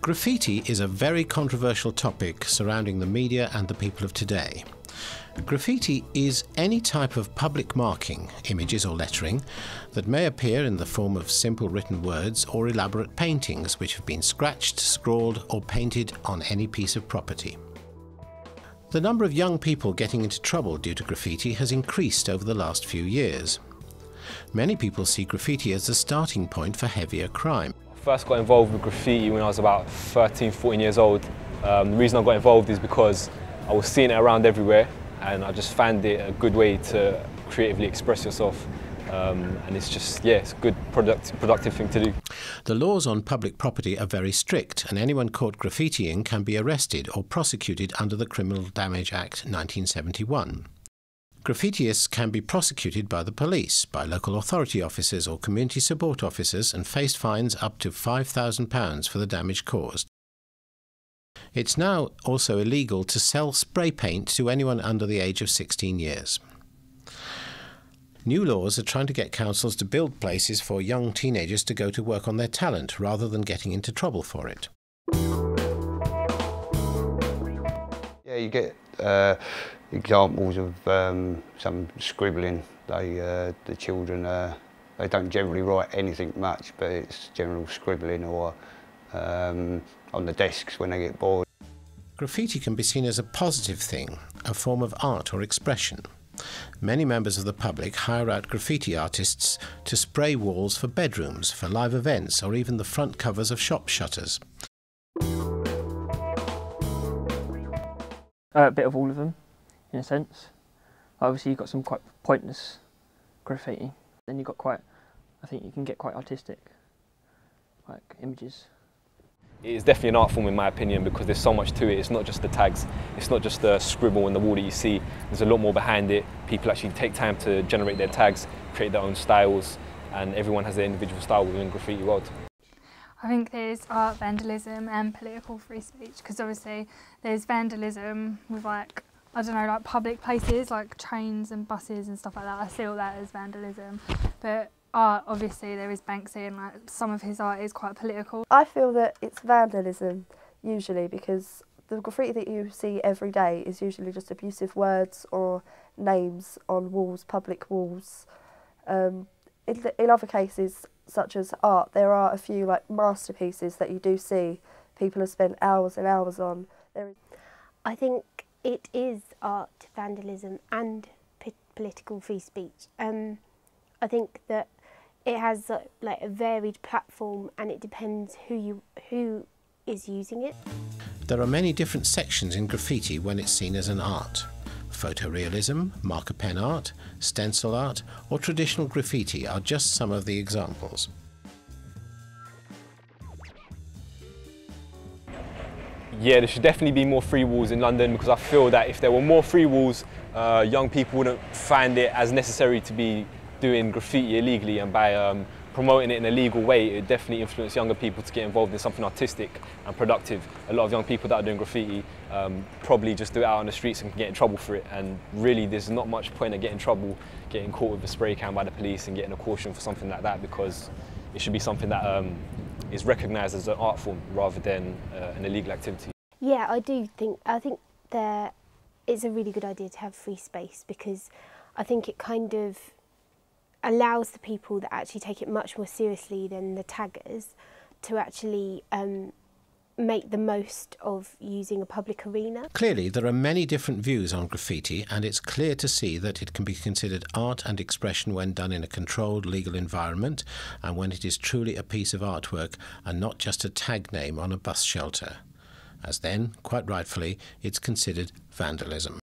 Graffiti is a very controversial topic surrounding the media and the people of today. Graffiti is any type of public marking, images or lettering, that may appear in the form of simple written words or elaborate paintings which have been scratched, scrawled or painted on any piece of property. The number of young people getting into trouble due to graffiti has increased over the last few years. Many people see graffiti as the starting point for heavier crime. I first got involved with graffiti when I was about 13, 14 years old. The reason I got involved is because I was seeing it around everywhere and I just found it a good way to creatively express yourself. And it's just, yeah, it's a good productive thing to do. The laws on public property are very strict and anyone caught graffitiing can be arrested or prosecuted under the Criminal Damage Act 1971. Graffitiists can be prosecuted by the police, by local authority officers or community support officers and face fines up to £5,000 for the damage caused. It's now also illegal to sell spray paint to anyone under the age of 16 years. New laws are trying to get councils to build places for young teenagers to go to work on their talent rather than getting into trouble for it. Yeah, you get examples of some scribbling. The children, they don't generally write anything much, but it's general scribbling or on the desks when they get bored. Graffiti can be seen as a positive thing, a form of art or expression. Many members of the public hire out graffiti artists to spray walls for bedrooms, for live events, or even the front covers of shop shutters. A bit of all of them, in a sense. Obviously you've got some quite pointless graffiti. Then you've got quite, I think you can get quite artistic, like images. It is definitely an art form in my opinion because there's so much to it. It's not just the tags, it's not just the scribble on the wall that you see. There's a lot more behind it. People actually take time to generate their tags, create their own styles, and everyone has their individual style within the graffiti world. I think there's art vandalism and political free speech, because obviously there's vandalism with like, I don't know, like public places like trains and buses and stuff like that. I see all that as vandalism. But art, obviously there is Banksy and like some of his art is quite political. I feel that it's vandalism usually because the graffiti that you see every day is usually just abusive words or names on walls, public walls. In other cases, such as art, there are a few like masterpieces that you do see people have spent hours and hours on. I think it is art vandalism and political free speech. I think that it has like a varied platform and it depends who is using it. There are many different sections in graffiti when it's seen as an art. Photorealism, marker pen art, stencil art or traditional graffiti are just some of the examples. Yeah, there should definitely be more free walls in London because I feel that if there were more free walls, young people wouldn't find it as necessary to be doing graffiti illegally, and by promoting it in a legal way, it definitely influences younger people to get involved in something artistic and productive. A lot of young people that are doing graffiti probably just do it out on the streets and can get in trouble for it, and really there's not much point in getting in trouble, getting caught with a spray can by the police and getting a caution for something like that, because it should be something that is recognised as an art form rather than an illegal activity. Yeah, I think that it's a really good idea to have free space because I think it kind of allows the people that actually take it much more seriously than the taggers to actually make the most of using a public arena. Clearly, there are many different views on graffiti, and it's clear to see that it can be considered art and expression when done in a controlled legal environment and when it is truly a piece of artwork and not just a tag name on a bus shelter. As then, quite rightfully, it's considered vandalism.